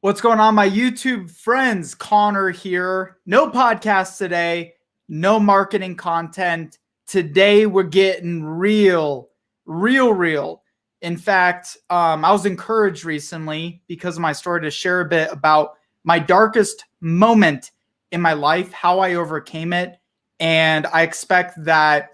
What's going on, my YouTube friends? Connor here. No podcast today, no marketing content. Today, we're getting real. In fact, I was encouraged recently because of my story to share a bit about my darkest moment in my life, how I overcame it. And I expect that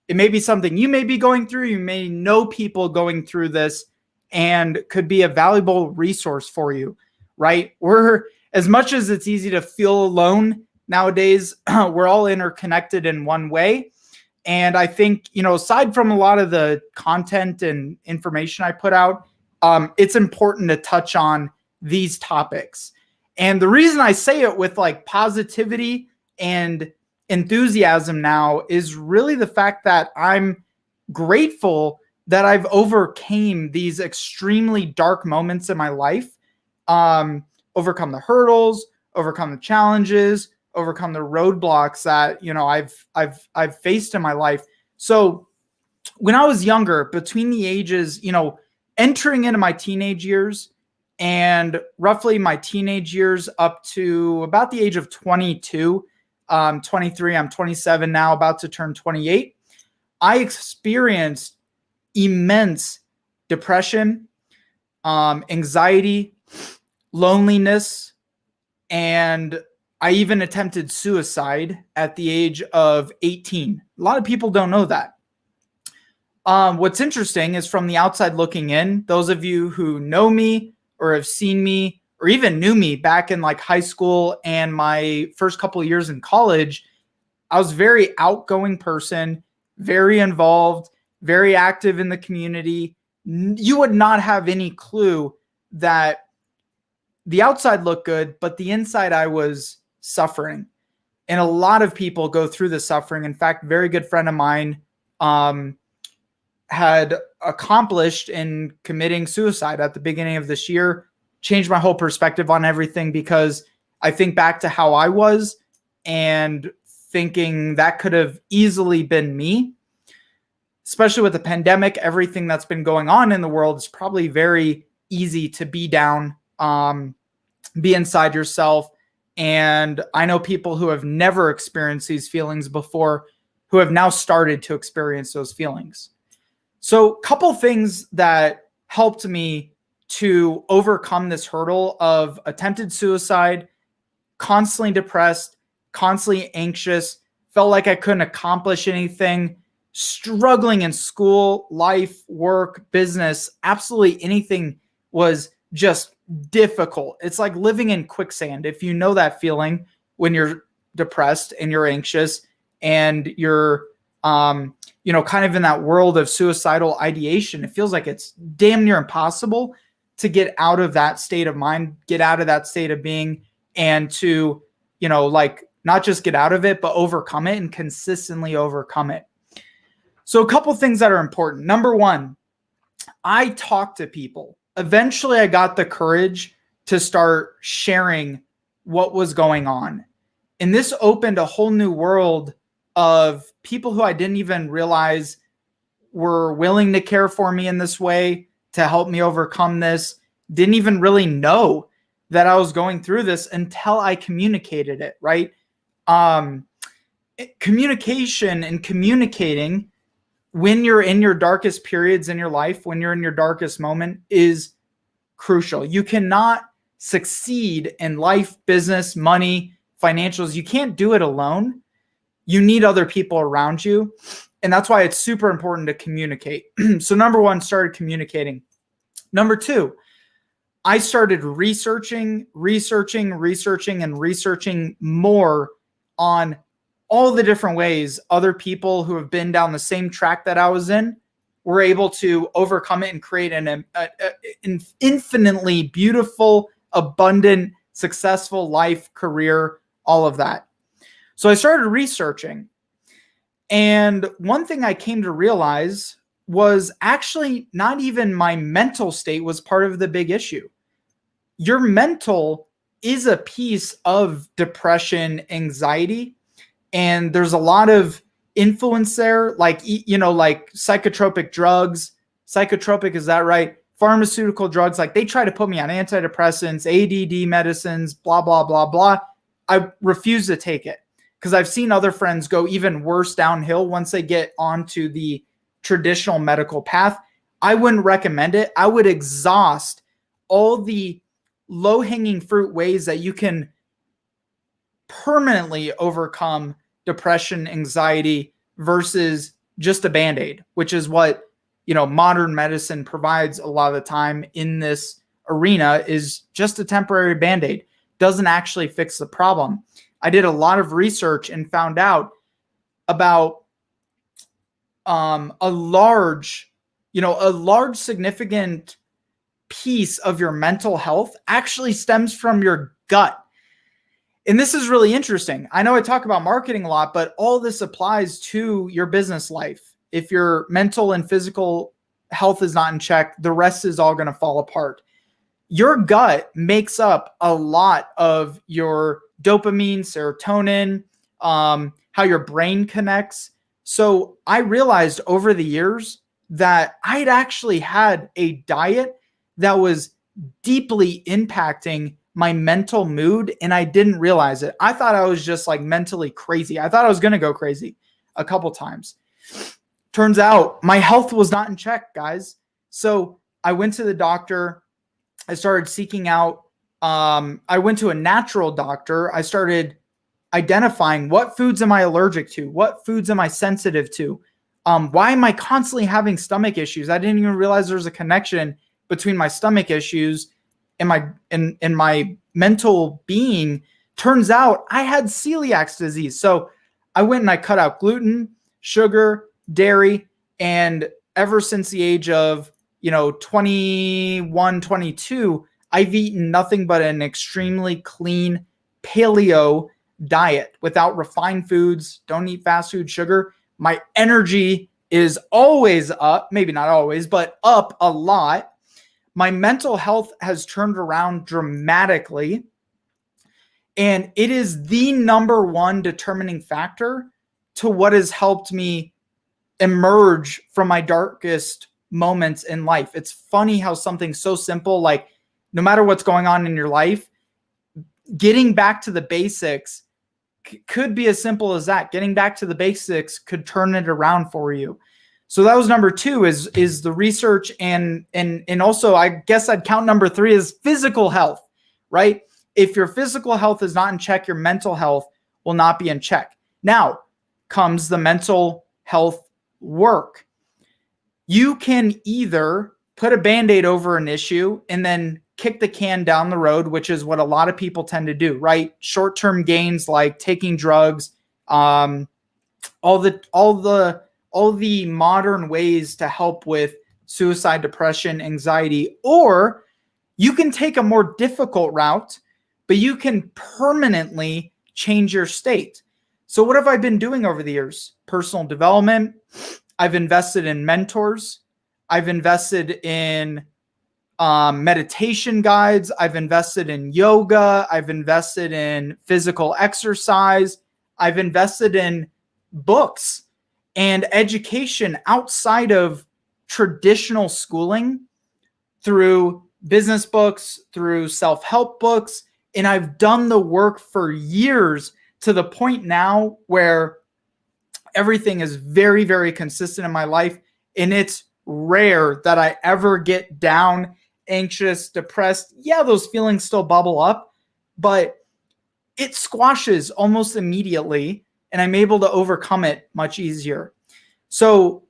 it may be something you may be going through. You may know people going through this and could be a valuable resource for you, right? We're, as much as it's easy to feel alone nowadays, we're all interconnected in one way. And I think, aside from a lot of the content and information I put out, it's important to touch on these topics. And the reason I say it with like positivity and enthusiasm now is really the fact that I'm grateful that I've overcame these extremely dark moments in my life, overcome the hurdles, overcome the challenges, overcome the roadblocks that I've faced in my life. So when I was younger, between the ages, entering into my teenage years and roughly my teenage years up to about the age of 22, 23, I'm 27 now, about to turn 28, I experienced immense depression, anxiety, loneliness, and I even attempted suicide at the age of 18. A lot of people don't know that. What's interesting is, from the outside looking in, those of you who know me or have seen me or even knew me back in like high school and my first couple of years in college, I was a very outgoing person, very involved, very active in the community. You would not have any clue that the outside looked good, but the inside I was suffering. And a lot of people go through the suffering. In fact, a very good friend of mine had accomplished in committing suicide at the beginning of this year. Changed my whole perspective on everything, because I think back to how I was and thinking that could have easily been me. Especially with the pandemic, everything that's been going on in the world, is probably very easy to be down, be inside yourself. And I know people who have never experienced these feelings before, who have now started to experience those feelings. So a couple things that helped me to overcome this hurdle of attempted suicide, constantly depressed, constantly anxious, felt like I couldn't accomplish anything, struggling in school, life, work, business, absolutely anything was just difficult. It's like living in quicksand. If you know that feeling when you're depressed and you're anxious and you're, kind of in that world of suicidal ideation, it feels like it's damn near impossible to get out of that state of mind, get out of that state of being, and to, not just get out of it, but overcome it and consistently overcome it. So a couple things that are important. Number one, I talk to people. Eventually, I got the courage to start sharing what was going on. And this opened a whole new world of people who I didn't even realize were willing to care for me in this way, to help me overcome this. Didn't even really know that I was going through this until I communicated it, right? Communication and communicating when you're in your darkest periods in your life, when you're in your darkest moment, is crucial. You cannot succeed in life, business, money, financials. You can't do it alone. You need other people around you. And that's why it's super important to communicate. So number one, started communicating. Number two, I started researching more on all the different ways other people who have been down the same track that I was in were able to overcome it and create an infinitely beautiful, abundant, successful life, career, all of that. So I started researching. And one thing I came to realize was actually not even my mental state was part of the big issue. Your mental is a piece of depression, anxiety, and there's a lot of influence there, like psychotropic drugs. Psychotropic, is that right? pharmaceutical drugs. Like they try to put me on antidepressants, ADD medicines, blah, blah, blah, blah. I refuse to take it because I've seen other friends go even worse downhill once they get onto the traditional medical path. I wouldn't recommend it. I would exhaust all the low-hanging fruit ways that you can permanently overcome depression, anxiety versus just a Band-Aid, which is what, modern medicine provides a lot of the time in this arena, is just a temporary Band-Aid. Doesn't actually fix the problem. I did a lot of research and found out about a large significant piece of your mental health actually stems from your gut. And this is really interesting. I know I talk about marketing a lot, but all this applies to your business life. If your mental and physical health is not in check, the rest is all going to fall apart. Your gut makes up a lot of your dopamine, serotonin, how your brain connects. So I realized over the years that I'd actually had a diet that was deeply impacting my mental mood, and I didn't realize it. I thought I was just like mentally crazy. I thought I was going to go crazy a couple times. Turns out my health was not in check, guys. So I went to the doctor. I started seeking out. I went to a natural doctor. I started identifying what foods am I allergic to? What foods am I sensitive to? Why am I constantly having stomach issues? I didn't even realize there's a connection between my stomach issues and my mental being. Turns out I had celiac disease. So I went and I cut out gluten, sugar, dairy, and ever since the age of 21, 22, I've eaten nothing but an extremely clean paleo diet without refined foods. Don't eat fast food, sugar. My energy is always up, maybe not always, but up a lot. My mental health has turned around dramatically. And it is the number one determining factor to what has helped me emerge from my darkest moments in life. It's funny how something so simple, like no matter what's going on in your life, getting back to the basics could be as simple as that. Getting back to the basics could turn it around for you. So that was number two, is the research, and also I guess I'd count number three as physical health, right? If your physical health is not in check, your mental health will not be in check. Now comes the mental health work. You can either put a Band-Aid over an issue and then kick the can down the road, which is what a lot of people tend to do, right? Short-term gains like taking drugs, all the modern ways to help with suicide, depression, anxiety. Or you can take a more difficult route, but you can permanently change your state. So what have I been doing over the years? Personal development. I've invested in mentors. I've invested in meditation guides. I've invested in yoga. I've invested in physical exercise. I've invested in books and education outside of traditional schooling through business books, through self-help books. And I've done the work for years to the point now where everything is very, very consistent in my life. And it's rare that I ever get down, anxious, depressed. Yeah, those feelings still bubble up, but it squashes almost immediately, and I'm able to overcome it much easier. So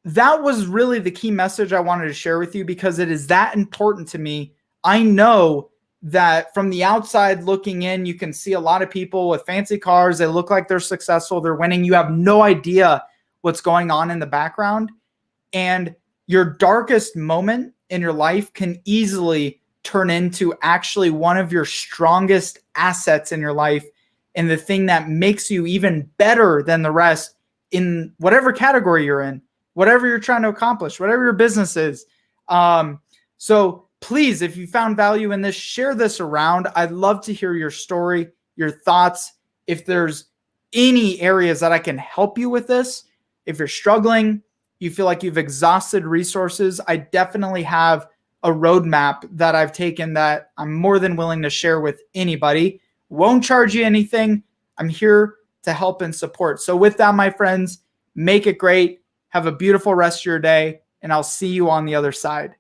that was really the key message I wanted to share with you, because it is that important to me. I know that from the outside looking in, you can see a lot of people with fancy cars. They look like they're successful, they're winning. You have no idea what's going on in the background. And your darkest moment in your life can easily turn into actually one of your strongest assets in your life, and the thing that makes you even better than the rest in whatever category you're in, whatever you're trying to accomplish, whatever your business is. So please, if you found value in this, share this around. I'd love to hear your story, your thoughts. If there's any areas that I can help you with this, if you're struggling, you feel like you've exhausted resources, I definitely have a roadmap that I've taken that I'm more than willing to share with anybody. Won't charge you anything. I'm here to help and support. So with that, my friends, make it great. Have a beautiful rest of your day, and I'll see you on the other side.